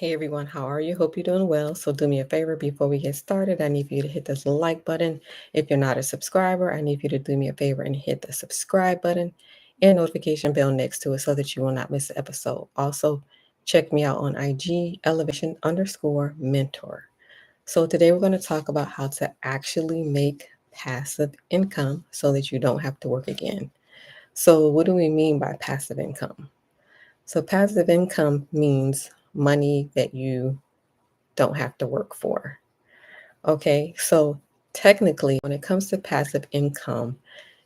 Hey everyone, how are you? Hope you're doing well. So do me a favor before we get started. I need for you to hit this like button. If you're not a subscriber, I need for you to do me a favor and hit the subscribe button and notification bell next to it so that you will not miss an episode. Also, check me out on IG, elevation_mentor. So today we're going to talk about how to actually make passive income so that you don't have to work again. So what do we mean by passive income? So passive income means money that you don't have to work for. Okay, so technically, when it comes to passive income,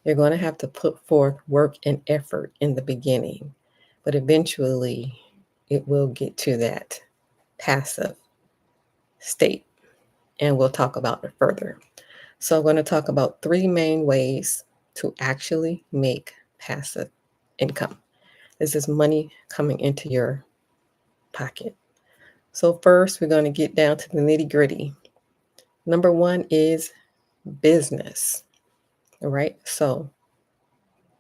you're going to have to put forth work and effort in the beginning, but eventually it will get to that passive state, and we'll talk about it further. So, I'm going to talk about three main ways to actually make passive income. This is money coming into your pocket. So, first, we're going to get down to the nitty gritty. Number one is business, all right? So,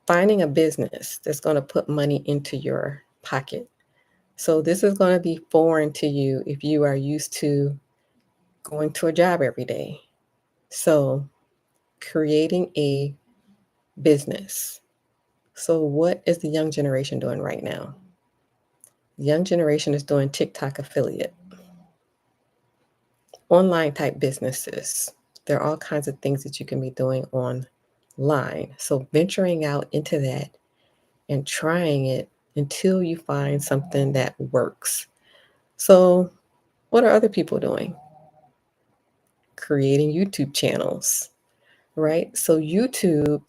finding a business that's going to put money into your pocket. So, this is going to be foreign to you if you are used to going to a job every day. So, creating a business. So, what is the young generation doing right now? The young generation is doing TikTok affiliate, online type businesses. There are all kinds of things that you can be doing online. So, venturing out into that and trying it until you find something that works. So, what are other people doing? Creating YouTube channels, right? So, YouTube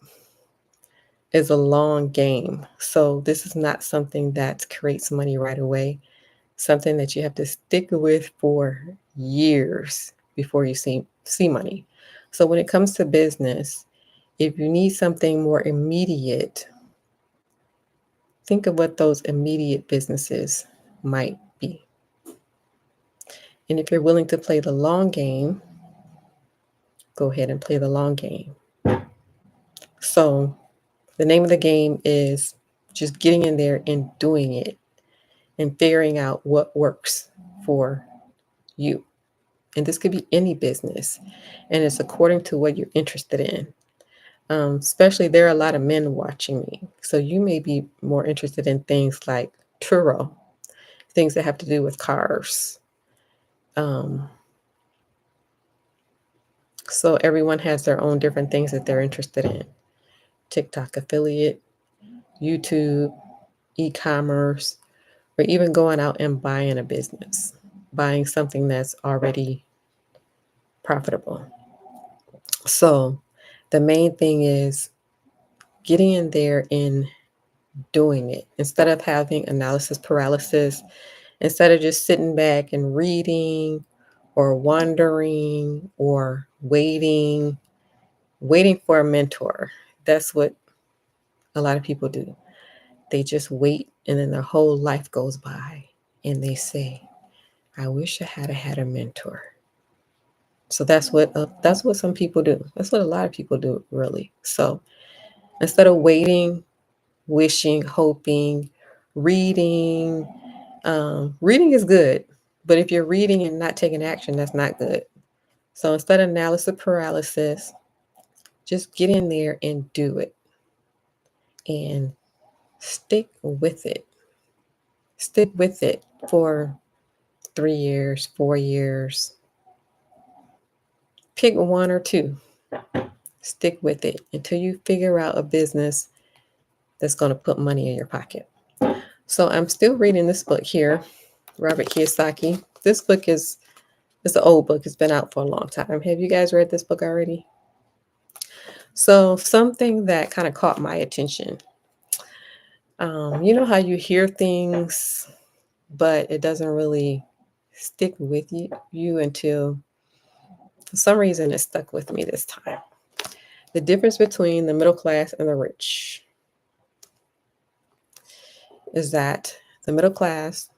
is a long game. So, this is not something that creates money right away, something that you have to stick with for years before you see money. So, when it comes to business, if you need something more immediate, think of what those immediate businesses might be. And if you're willing to play the long game, go ahead and play the long game. So, the name of the game is just getting in there and doing it and figuring out what works for you. And this could be any business, and it's according to what you're interested in. Especially, there are a lot of men watching me. So, you may be more interested in things like Turo, things that have to do with cars. Um, so, everyone has their own different things that they're interested in. TikTok affiliate, YouTube, e-commerce, or even going out and buying a business, buying something that's already profitable. So the main thing is getting in there and doing it instead of having analysis paralysis, instead of just sitting back and reading or wondering or waiting for a mentor. That's what a lot of people do. They just wait and then their whole life goes by and they say, I wish I had a mentor. So that's what some people do. That's what a lot of people do, really. So instead of waiting, wishing, hoping, reading, reading is good, but if you're reading and not taking action, that's not good. So instead of analysis paralysis, just get in there and do it and stick with it. Stick with it for 3 years, 4 years. Pick one or two. Stick with it until you figure out a business that's going to put money in your pocket. So I'm still reading this book here, Robert Kiyosaki. This book is it's an old book. It's been out for a long time. Have you guys read this book already? So something that kind of caught my attention. You know how you hear things, but it doesn't really stick with you until for some reason it stuck with me this time. The difference between the middle class and the rich is that the middle class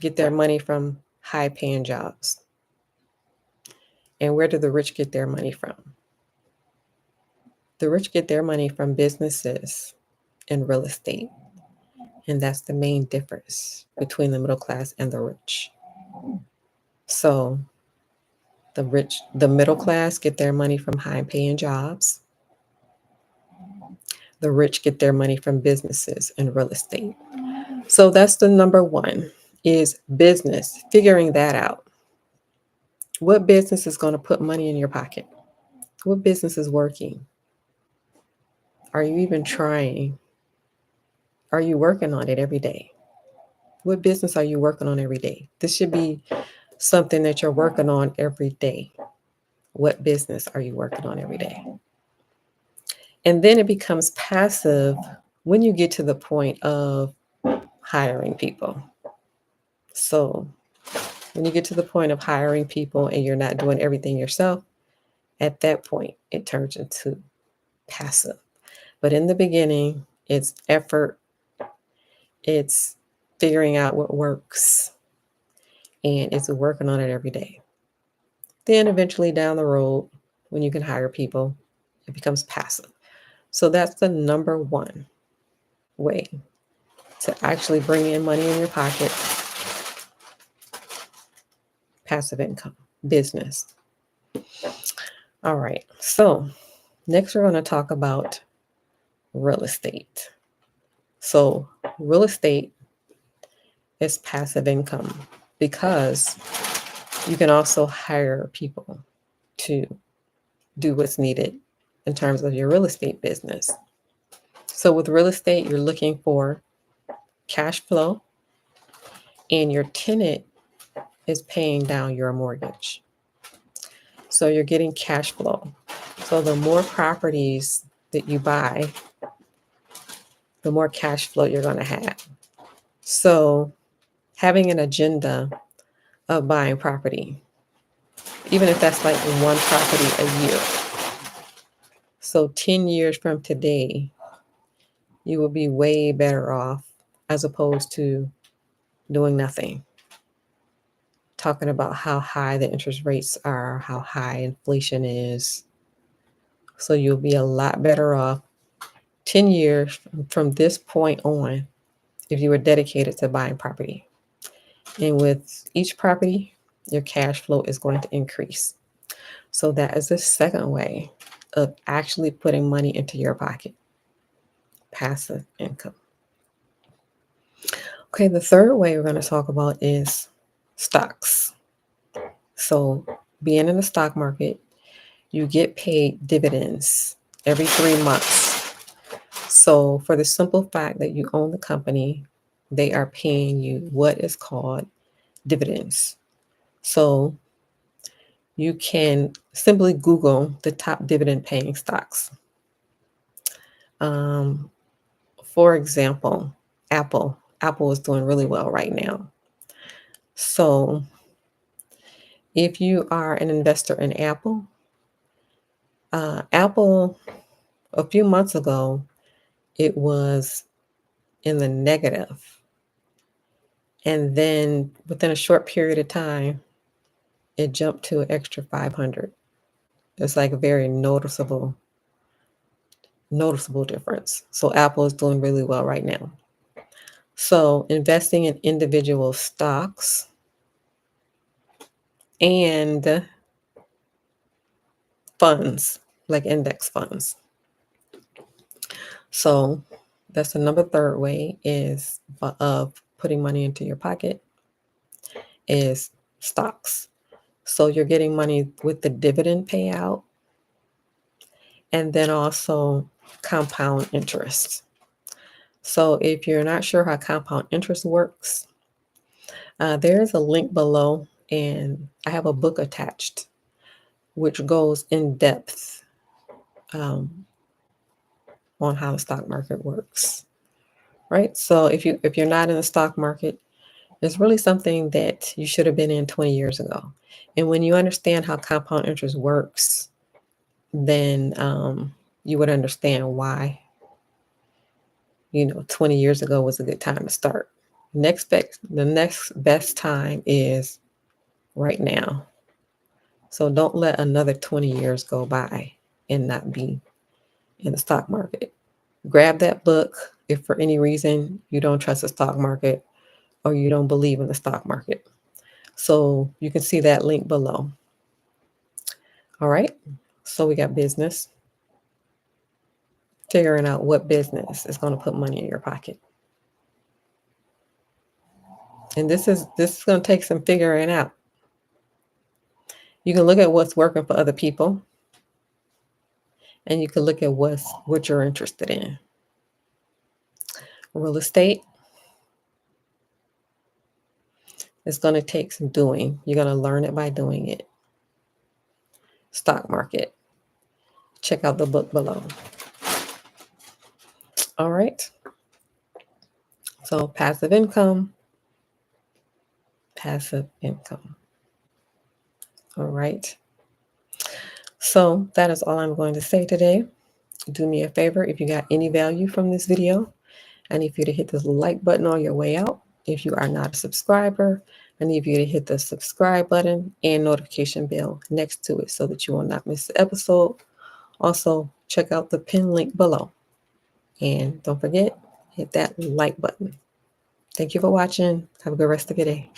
get their money from high paying jobs. And where do the rich get their money from? The rich get their money from businesses and real estate. And that's the main difference between the middle class and the rich. So the middle class get their money from high paying jobs. The rich get their money from businesses and real estate. So that's the number one is business, figuring that out. What business is going to put money in your pocket? What business is working? Are you even trying? Are you working on it every day? What business are you working on every day? This should be something that you're working on every day. What business are you working on every day? And then it becomes passive when you get to the point of hiring people. So when you get to the point of hiring people and you're not doing everything yourself, at that point, it turns into passive. But in the beginning, it's effort, it's figuring out what works, and it's working on it every day. Then eventually down the road, when you can hire people, it becomes passive. So that's the number one way to actually bring in money in your pocket, passive income, business. All right. So next, we're going to talk about real estate. So, real estate is passive income because you can also hire people to do what's needed in terms of your real estate business. So, with real estate, you're looking for cash flow, and your tenant is paying down your mortgage. So, you're getting cash flow. So, the more properties that you buy, the more cash flow you're going to have. So, having an agenda of buying property, even if that's like one property a year. So 10 years from today, you will be way better off as opposed to doing nothing. Talking about how high the interest rates are, how high inflation is. So you'll be a lot better off 10 years from this point on if you were dedicated to buying property. And with each property, your cash flow is going to increase. So that is the second way of actually putting money into your pocket. Passive income. Okay, the third way we're going to talk about is stocks. So, being in the stock market, you get paid dividends every 3 months. So, for the simple fact that you own the company, they are paying you what is called dividends. So, you can simply Google the top dividend paying stocks. Um, for example, Apple. Apple is doing really well right now. So, if you are an investor in Apple, Apple, a few months ago, it was in the negative. And then within a short period of time, it jumped to an extra 500. It's like a very noticeable difference. So Apple is doing really well right now. So investing in individual stocks and funds, like index funds. So that's the number third way is of putting money into your pocket is stocks. So you're getting money with the dividend payout and then also compound interest. So if you're not sure how compound interest works, there is a link below and I have a book attached which goes in depth um, on how the stock market works. Right? So if you're not in the stock market, it's really something that you should have been in 20 years ago. And when you understand how compound interest works, then you would understand why, 20 years ago was a good time to start. The next best time is right now. So don't let another 20 years go by and not be in the stock market. Grab that book if for any reason you don't trust the stock market or you don't believe in the stock market. So you can see that link below. All right. So we got business, figuring out what business is going to put money in your pocket. And this is going to take some figuring out. You can look at what's working for other people, and you can look at what you're interested in. Real estate is going to take some doing. You're going to learn it by doing it. Stock market. Check out the book below. All right. So passive income. Passive income. All right. So that is all I'm going to say today. Do me a favor, if you got any value from this video, I need for you to hit this like button on your way out. If you are not a subscriber, I need for you to hit the subscribe button and notification bell next to it so that you will not miss the episode. Also, check out the pin link below. And don't forget, hit that like button. Thank you for watching. Have a good rest of your day.